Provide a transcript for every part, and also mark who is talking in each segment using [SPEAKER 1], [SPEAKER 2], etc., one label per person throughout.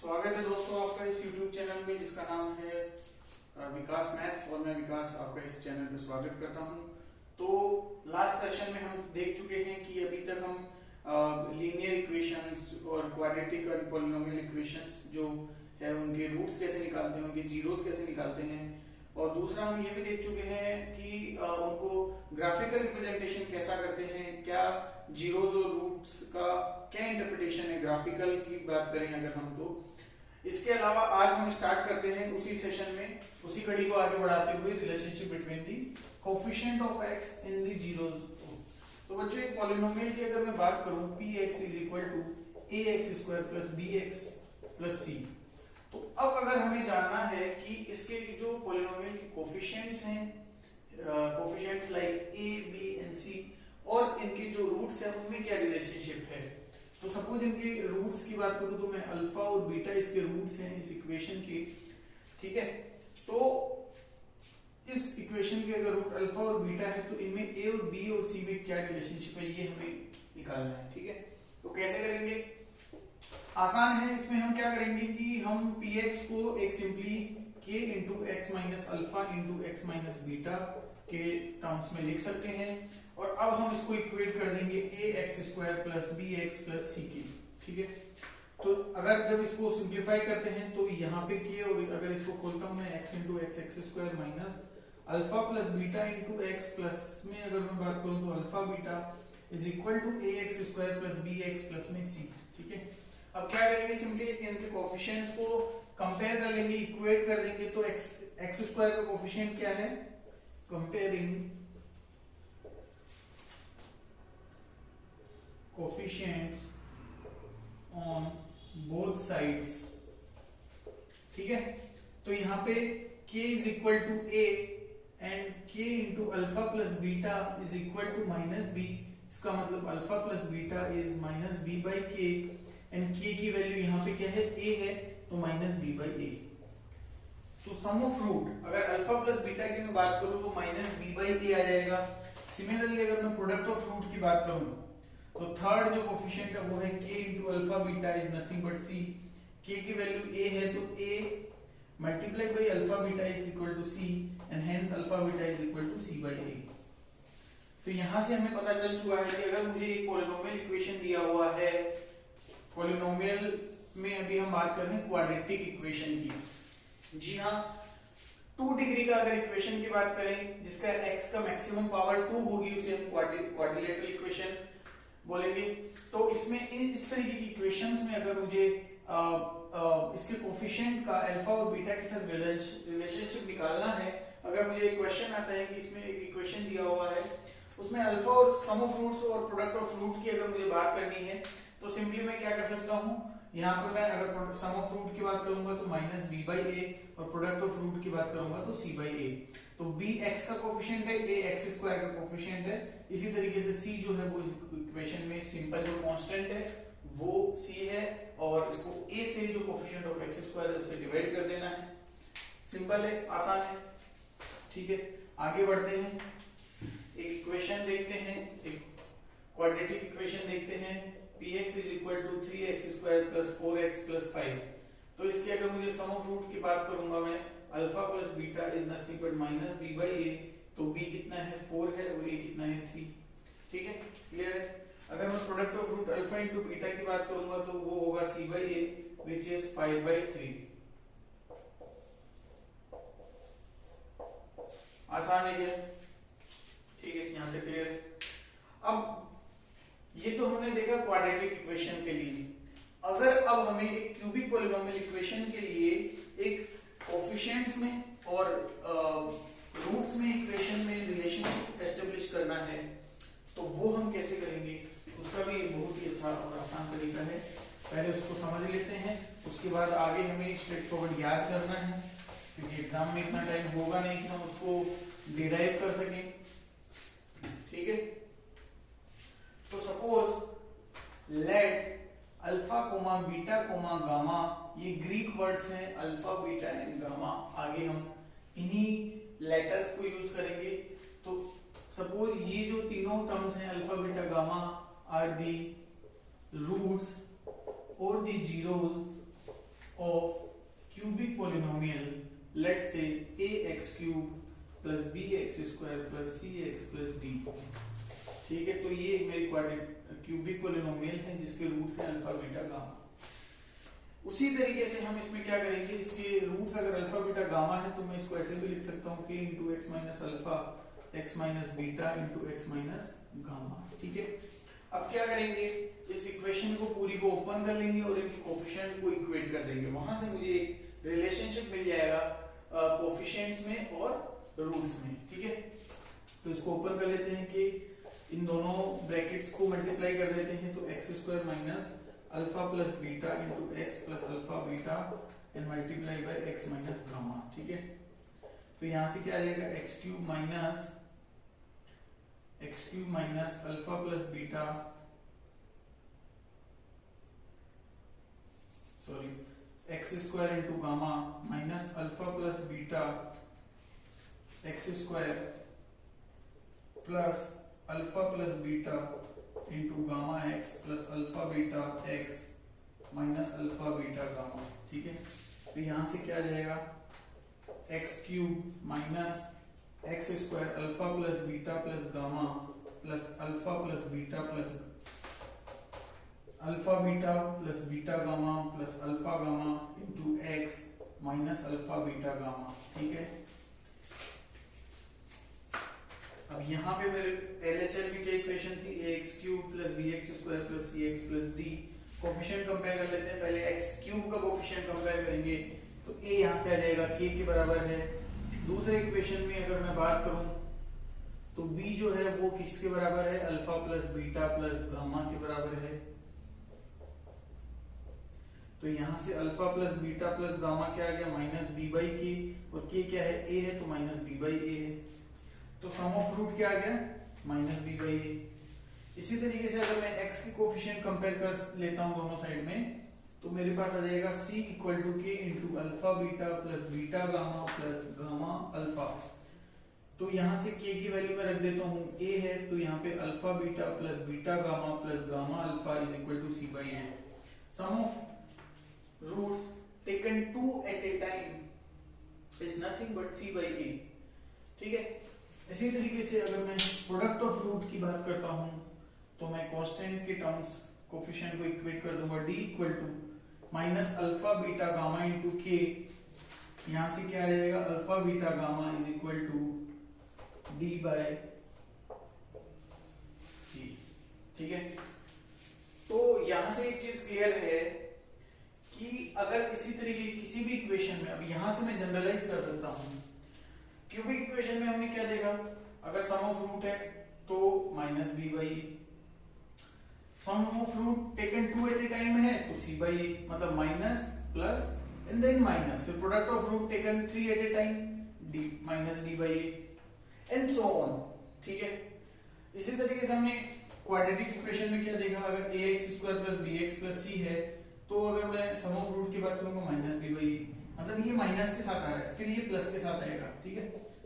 [SPEAKER 1] स्वागत है दोस्तों आपका इस YouTube चैनल में जिसका नाम है विकास मैथ्स और मैं विकास आपका इस चैनल पे स्वागत करता हूं। तो लास्ट सेशन में हम देख चुके हैं कि अभी तक हम लीनियर इक्वेशंस और क्वाड्रेटिक और पॉलिनोमियल इक्वेशंस जो है उनके रूट्स कैसे निकालते हैं, उनके जीरोस कैसे निकालते हैं, और दूसरा हम ये भी देख चुके हैं कि उनको ग्राफिकल रिप्रेजेंटेशन कैसा करते हैं, क्या जीरोस और रूट्स का क्या इंटरप्रिटेशन है ग्राफिकल की बात करें अगर हम। तो इसके अलावा आज हम स्टार्ट करते हैं उसी सेशन में उसी कड़ी को आगे बढ़ाते हुए relationship between the coefficient of x in the zeros. तो बच्चों एक पॉलिनोमियल की अगर मैं बात करूं px is equal to ax square plus bx plus c, तो अब अगर हमें जानना है कि इसके जो पॉलिनोमियल के कोफिशिएंट्स हैं, coefficients like a b and c, और इनके जो रूट्स हैं उनमें क्या रिलेशनशिप है। तो सपोज इनके रूट्स की बात करूं तो मैं अल्फा और बीटा इसके रूट्स हैं इस इक्वेशन के, ठीक है। तो इस इक्वेशन के अगर रूट अल्फा और बीटा है तो इनमें a और b और c में क्या रिलेशनशिप है ये हमें निकालना है, ठीक है। तो कैसे करेंगे, आसान है। इसमें हम क्या करेंगे कि हम px को एक simply k into x minus alpha into x minus beta के टर्म्स में लिख सकते हैं, और अब हम इसको इक्वेट कर देंगे ax square plus bx plus c के, ठीक है। तो अगर जब इसको सिंप्लीफाई करते हैं तो यहाँ पे k, और अगर इसको खोलता हूँ मैं x into x x square minus alpha plus beta into x plus में अगर मैं बात करूँ तो alpha beta is equal to ax square plus bx plus में c, ठीक है। अब क्या करेंगे, सिंपली इनके कोफिशिएंट्स को कंपेयर कर लेंगे, इक्वेट कर देंगे। तो एक्स स्क्वायर का कोफिशिएंट क्या है, comparing coefficients on both sides, ठीक है। तो यहाँ पे k is equal to a and k into alpha plus beta is equal to minus b। इसका मतलब alpha plus beta is minus b by k, and k की value यहाँ पे क्या है, a है, तो माइनस b बाई a। तो सम ऑफ रूट अगर अल्फा प्लस बीटा की मैं बात करूं तो माइनस b बाई a आ जाएगा। सिमिलरली अगर मैं प्रोडक्ट ऑफ रूट की बात करूं तो थर्ड जो कोफिशिएंट है वो है k into alpha beta is nothing but c। k की वैल्यू a है तो a multiply by alpha beta is equal to c, and hence alpha beta is equal to c by a। तो यहां से हमें पता चल चुका है कि अगर मुझे एक पॉलिनोमियल इक्वेशन दिया हुआ है, पॉलिनोमियल में अभी हम बात कर रहे हैं क्वाड्रेटिक इक्वेशन की, जी हाँ, 2 डिग्री का अगर इक्वेशन की बात करें जिसका x का मैक्सिमम पावर 2 होगी उसे हम क्वाड्रिलेटरल इक्वेशन बोलेंगे। तो इसमें इस तरीके की इक्वेशंस में अगर मुझे इसके कोफिशिएंट का अल्फा और बीटा के साथ रिलेशनशिप निकालना है, अगर मुझे एक क्वेश्चन आता है कि इसमें एक इक्वेशन दिया हुआ है उसमें अल्फा और सम ऑफ रूट्स और प्रोडक्ट ऑफ रूट की अगर मुझे बात करनी है तो सिंपली मैं क्या कर सकता हूँ, यहाँ पर मैं अगर सम ऑफ रूट की बात करूंगा तो माइनस b बाई a, और प्रोडक्ट ऑफ रूट की बात करूंगा तो c बाई a। तो b x का कोफिशिएंट है, a x स्क्वायर का कोफिशिएंट है, इसी तरीके से c जो है वो इक्वेशन में सिंपल जो कांस्टेंट है वो c है, और इसको a से जो कोफिशिएंट ऑफ x स्क्वायर है उससे डिवाइड कर देना है। सिंपल है, आसान है, ठीक है। आगे बढ़ते हैं, एक इक्वेशन देखते हैं, एक क्वाड्रेटिक इक्वेशन देखते हैं। px is equal to 3x square plus 4x plus 5। तो इसके अगर मुझे सम ऑफ रूट की बात करूंगा मैं, alpha plus beta is nothing but minus b by a। तो b कितना है, 4 है, और a कितना है, 3, ठीक है, क्लियर है। अगर मैं product of root alpha into beta की बात करूंगा तो वो होगा c by a which is 5 by 3। आसान है क्या, ठीक है, यहां से क्लियर है। अब ये तो हमने देखा क्वाड्रेटिक इक्वेशन के लिए। अगर अब हमें एक क्यूबिक पॉलिनोमियल इक्वेशन के लिए एक कोफिशिएंट्स में और रूट्स में इक्वेशन में रिलेशनशिप एस्टेब्लिश करना है तो वो हम कैसे करेंगे, उसका भी बहुत ही अच्छा और आसान तरीका है। पहले उसको समझ लेते हैं, उसके बाद आगे हमें स्ट्रेट फॉरवर्ड याद करना है, क्योंकि एग्जाम में इतना टाइम होगा नहीं कि हम उसको डिराइव कर सकें, ठीक है। तो suppose let alpha comma beta comma gamma, ये ग्रीक वर्ड्स हैं, अल्फा बीटा एंड गामा, आगे हम इन्हीं लेटर्स को यूज करेंगे। तो सपोज ये जो तीनों टर्म्स हैं alpha beta gamma are the roots or the zeros of cubic polynomial, let's say ax cube plus bx square plus cx plus d। ठीक है, तो ये मेरी क्यूबिक पोलिनोमियल है जिसके रूट्स हैं अल्फा बीटा गामा। उसी तरीके से हम इसमें क्या करेंगे, इसके रूट्स अगर अल्फा बीटा गामा है तो मैं इसको ऐसे भी लिख सकता हूँ k into x minus alpha x minus beta into x minus gamma. ठीक है, अब क्या करेंगे, इस इक्वेशन को पूरी को ओपन कर लेंगे और इनके कोफिशिएंट को इक्वेट कर देंगे। वहां से मुझे एक रिलेशनशिप मिल जाएगा कोफिशिएंट्स में और रूट्स में। ठीक है, तो इसको ओपन कर लेते हैं कि इन दोनों ब्रैकेट्स को मल्टीप्लाई कर देते हैं, तो x square minus alpha plus beta into x plus alpha beta and multiply by x minus gamma. ठीक है, तो यहां से क्या आ जाएगा, x cube minus alpha plus beta, sorry x square into gamma minus alpha plus beta x square plus alpha plus beta into gamma x plus alpha beta x minus alpha beta gamma. ठीक है, तो यहां से क्या आ जाएगा, x cube minus x square alpha plus beta plus gamma plus alpha plus beta plus beta gamma plus alpha gamma into x minus alpha beta gamma. ठीक है, अब यहाँ पे मेरे LHL की क्या इक्वेशन थी, ax cube plus bx square plus cx plus d। Coefficient compare कर लेते हैं, पहले x क्यूब का कोफिशिएंट कंपेयर करेंगे तो a यहाँ से आ जाएगा k के बराबर है। दूसरे इक्वेशन में अगर मैं बात करूं तो b जो है वो किसके बराबर है, alpha plus beta plus gamma के बराबर है। तो यहाँ से alpha plus beta plus gamma क्या आ गया, माइनस b बाई के, और k क्या है, a है तो माइनस b बाई a है। तो सम ऑफ रूट क्या आ गया, माइनस b बाई a। इसी तरीके से अगर मैं x की कोफिशिएंट कंपेयर कर लेता हूं दोनों साइड में, तो मेरे पास आ जाएगा c equal to k into alpha beta plus beta gamma plus gamma alpha. तो यहाँ से k की वैल्यू मैं रख देता हूँ a है, तो यहाँ पे alpha beta plus beta gamma plus gamma alpha is equal to c by a। Sum of roots taken two at a time is nothing but c by a। ठीक है, इसी तरीके से अगर मैं प्रोडक्ट ऑफ रूट की बात करता हूं तो मैं कांस्टेंट के टर्म्स कोफिशिएंट को इक्वेट कर दूंगा, d equal to minus alpha beta gamma into k। यहां से क्या आ जाएगा, alpha beta gamma is equal to d by c। ठीक है, तो यहां से एक चीज क्लियर है कि अगर इसी तरीके की किसी भी इक्वेशन में, अब यहां से मैं जनरलाइज कर देता हूं, क्यूबिक इक्वेशन में हमने क्या देखा, अगर सम ऑफ रूट है तो minus b by a, sum of root taken two at a time है तो c बाई a, मतलब minus plus and then minus, फिर product of root taken 3 at a time d minus d by a and so on. ठीक है, इसी तरीके से हमने क्वाड्रेटिक इक्वेशन में क्या देखा, अगर ax square plus bx plus c है तो अगर मैं सम ऑफ रूट की बात करूंगा माइनस b बाई a, मतलब ये माइनस के साथ आ रहा है, फिर ये प्लस के साथ आएगा। ठीक है,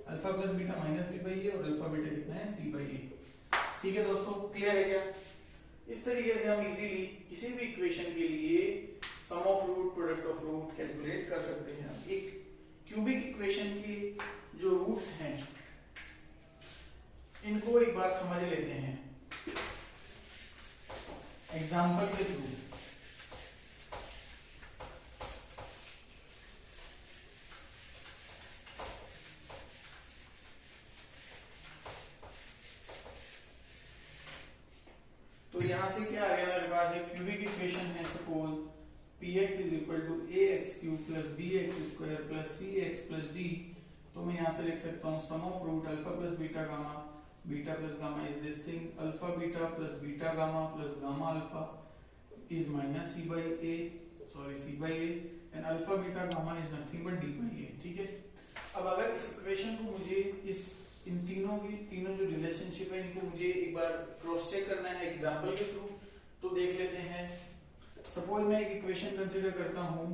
[SPEAKER 1] alpha plus beta minus b by a और अल्फा बीटा कितना है, c बाई a। ठीक है दोस्तों, क्लियर है क्या? इस तरीके से हम इजीली किसी भी इक्वेशन के लिए sum of root, product of root calculate कर सकते हैं। एक क्यूबिक इक्वेशन के जो रूट्स हैं इनको एक बार समझ लेते हैं एग्जाम्पल के थ्रू। तो यहां से क्या आ गया, मेरे पास एक क्यूबिक इक्वेशन है, suppose px is equal to ax cube plus bx square plus cx plus d। तो मैं यहां से लिख सकता हूं sum of root alpha plus beta gamma, beta plus gamma is this thing, alpha beta plus beta gamma plus gamma alpha is minus c by a, sorry c by a, and alpha beta gamma is nothing but d by a। ठीक है, अब अगर इस equation को मुझे इन तीनों जो relationship है इनको मुझे एक बार क्रॉस चेक करना है एग्जांपल के थ्रू, तो देख लेते हैं। सपोज मैं एक इक्वेशन कंसीडर करता हूं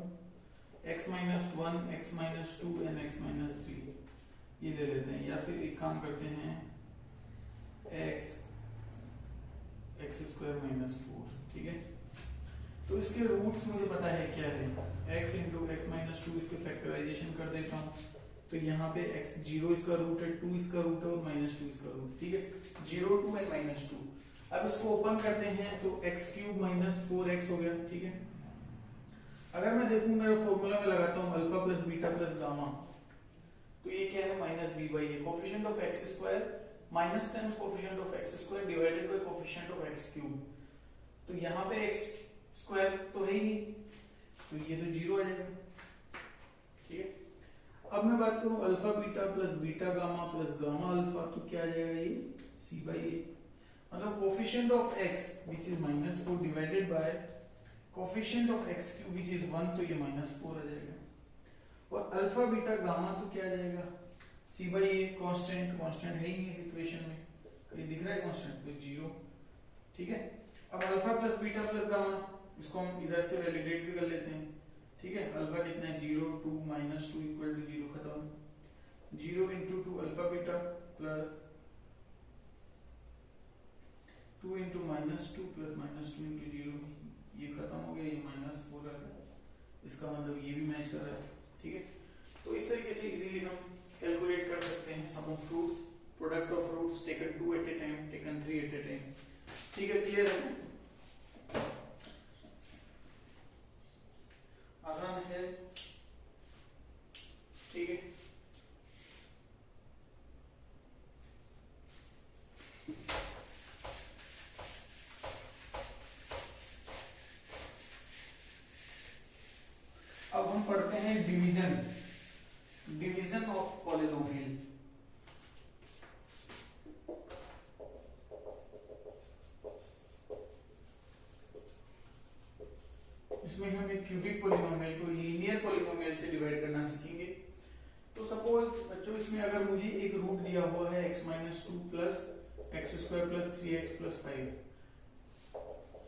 [SPEAKER 1] x minus 1, x minus 2 and x minus 3, ये ले लेते हैं, या फिर एक काम करते हैं x स्क्वायर माइनस 4। ठीक है, तो तो इसके रूट्स मुझे पता है क्या है, x into x minus two, इसके फैक्टराइजेशन कर देता हूँ। तो यहाँ पे x 0 इसका रूट है, 2 इसका रूट है और माइनस 2 इसका रूट, ठीक है, 0 2 एंड माइनस 2। अब इसको ओपन करते हैं तो x क्यूब माइनस 4x हो गया, ठीक है। अगर मैं देखूं मेरे फॉर्मूला में लगाता हूँ alpha plus beta plus gamma, तो ये क्या है minus b by a, coefficient of x square minus times coefficient of x square divided by coefficient of x cube. तो यहाँ पे एक्स स्क्वायर तो है ही नहीं, तो ये तो 0 आ जाएगा, ठीक है। अब मैं बात करूं alpha beta plus beta gamma plus gamma alpha, तो क्या आ जाएगा ये सी बाई ए, मतलब coefficient of x which is minus 4 divided by coefficient of x cube which is 1, तो ये माइनस 4 आ जाएगा। और अल्फा बीटा गामा तो क्या आ जाएगा सी बाई ए, कांस्टेंट है ही नहीं इस इक्वेशन में, कहीं दिख रहा है कांस्टेंट, तो 0, ठीक है। अब alpha plus beta plus gamma, इसको हम इधर से वैलिडेट भी कर लेते हैं, ठीक है। अल्फा कितना है 0 2 माइनस 2 इक्वल टू 0, खत्म। 0 into 2 alpha beta plus 2 into minus 2 plus minus 2 into 0, ये खत्म हो गया, ये माइनस 4 आ गया, इसका मतलब ये भी मैच कर रहा है, ठीक है। तो इस तरीके से इजीली हम कैलकुलेट कर सकते हैं sum of roots, product of roots taken 2 at a time, taken 3 at a time, ठीक है। क्लियर है, आसान है, ठीक है। अब हम पढ़ते हैं डिवीजन ऑफ पॉलिनोमियल। इसमें हम एक क्यूबिक पॉलिनोमियल को लीनियर पॉलिनोमियल से डिवाइड करना सीखेंगे। तो सपोज बच्चों इसमें अगर मुझे एक रूट दिया हुआ है x minus 2 plus x square plus 3x plus 5,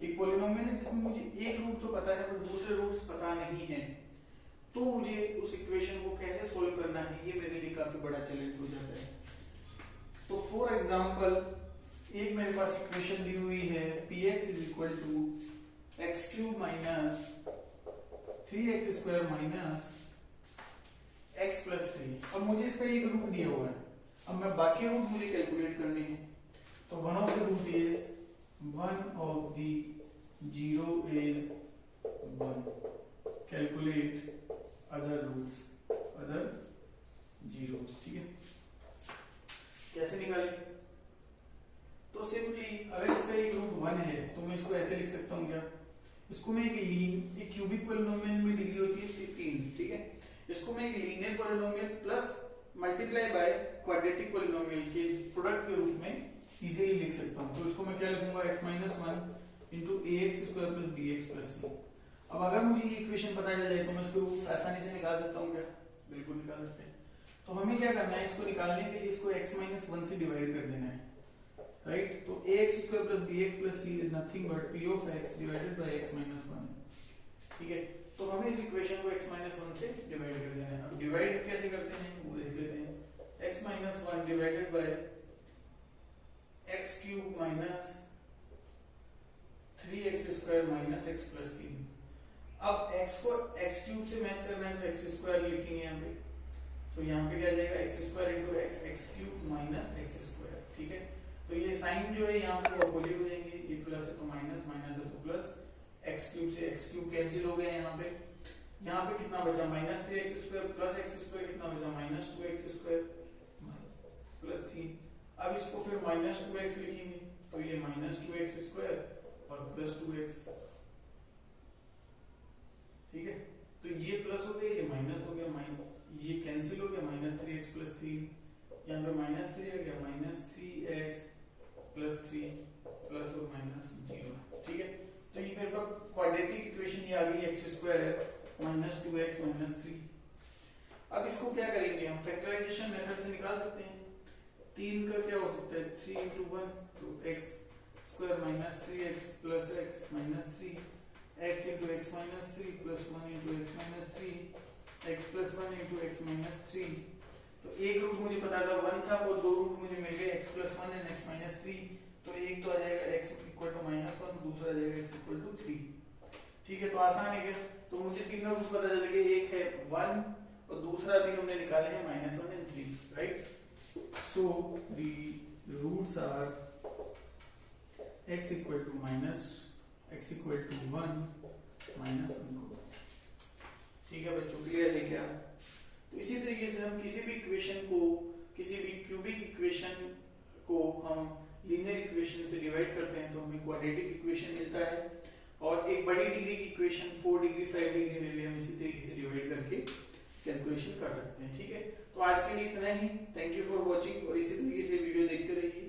[SPEAKER 1] एक पॉलिनोमियल है जिसमें मुझे एक रूट तो पता है पर दूसरे रूट्स पता नहीं है, तो मुझे उस इक्वेशन को कैसे सोल्व करना है, ये मेरे लिए काफी बड़ा चैलेंज हो जाता है। तो फॉर एग्जांपल एक मेरे पास इक्वेशन दी हुई है px is equal to x cube minus 3x square minus x plus 3। अब मुझे इसका एक रूट दिया हुआ है, अब मैं बाकी रूट मुझे कैलकुलेट करने हैं। तो one of the root is 1 of the 0 is 1, calculate other roots, other zeros, ठीक है। कैसे निकालें? तो सिंपली अगर इसका एक रूट 1 है तो मैं इसको ऐसे लिख सकता हूँ, क्या इसको मैं एक क्यूबिक पॉलिनोमियल में डिग्री होती है 3, ठीक है। इसको मैं एक linear polynomial plus multiply by quadratic polynomial के प्रोडक्ट के रूप में इजीली लिख सकता हूँ। तो इसको मैं क्या लिखूंगा x minus 1 into a x square plus b x plus c. अब अगर मुझे ये इक्वेशन पता चल जाए तो मैं इसको रूट्स आसानी से निकाल सकता हूँ, क्या बिल्कुल निकाल सकते हैं। तो हमें क्या करना है, इसको निकालने के लिए इसको x माइनस 1 से डिवाइड कर देना है, राइट। तो a x square plus b x plus c is nothing but p of x divided by x minus 1, ठीक है। तो हमें इस इक्वेशन को x माइनस 1 से डिवाइड कर देना है। अब डिवाइड कैसे करते हैं वो देख लेते हैं। x minus 1 divided by x cube minus 3x square minus x plus 3। अब x को x क्यूब से मैच करना है तो x स्क्वायर लिखेंगे यहाँ पे। तो यहाँ पे क्या आ जाएगा x square into x cube minus x square, ठीक है। तो ये साइन जो है यहाँ पे अपोजिट हो जाएंगे, ये प्लस है तो माइनस, माइनस है तो प्लस, x क्यूब से x क्यूब कैंसिल हो गया यहाँ पे। यहाँ पे कितना बचा minus 3x square plus x square कितना बचा माइनस 2x स्क्वायर प्लस 3। अब इसको फिर माइनस 2x लिखेंगे तो ये माइनस 2x स्क्वायर और प्लस 2x, ठीक है। तो ये प्लस हो गया, ये माइनस हो गया, ये कैंसिल हो गया, माइनस 3x प्लस 3, यहाँ पे माइनस 3 आ गया, माइनस 3x प्लस 3 प्लस और माइनस 0, ठीक है। तो ये मेरे पास क्वाड्रेटिक इक्वेशन ये आ गई x square minus 2x minus 3। अब इसको क्या करेंगे हम, फैक्टराइजेशन मेथड से निकाल सकते हैं। 3 का क्या हो सकता है 3 इंटू 1 तो x square minus 3x plus x minus 3, x into x minus 3 plus 1 into x minus 3, x plus 1 into x minus 3। तो एक रूट मुझे पता था 1 था और दो रूट मुझे मिल गए x plus 1 and x minus 3। तो एक तो आ जाएगा x इक्वल टू माइनस 1, दूसरा आ जाएगा x इक्वल टू 3, ठीक है, तो आसान है क्या? तो मुझे तीनों रूट पता चल गए, एक है 1 और दूसरा भी हमने निकाले हैं -1 और 3, right? So the roots are x equal to x equal to 1 -1। ठीक है बच्चों, क्लियर है क्या? तो इसी तरीके से हम किसी भी इक्वेशन को, किसी भी क्यूबिक इक्वेशन को हम लीनियर इक्वेशन से डिवाइड करते हैं तो हमें क्वाड्रेटिक इक्वेशन मिलता है, और एक बड़ी डिग्री की इक्वेशन 4 डिग्री 5 डिग्री में भी हम इसी तरीके से डिवाइड करके कैलकुलेशन कर सकते हैं। ठीक है, तो आज के लिए इतना ही। थैंक यू फॉर वॉचिंग, और इसी तरीके से वीडियो देखते रहिए।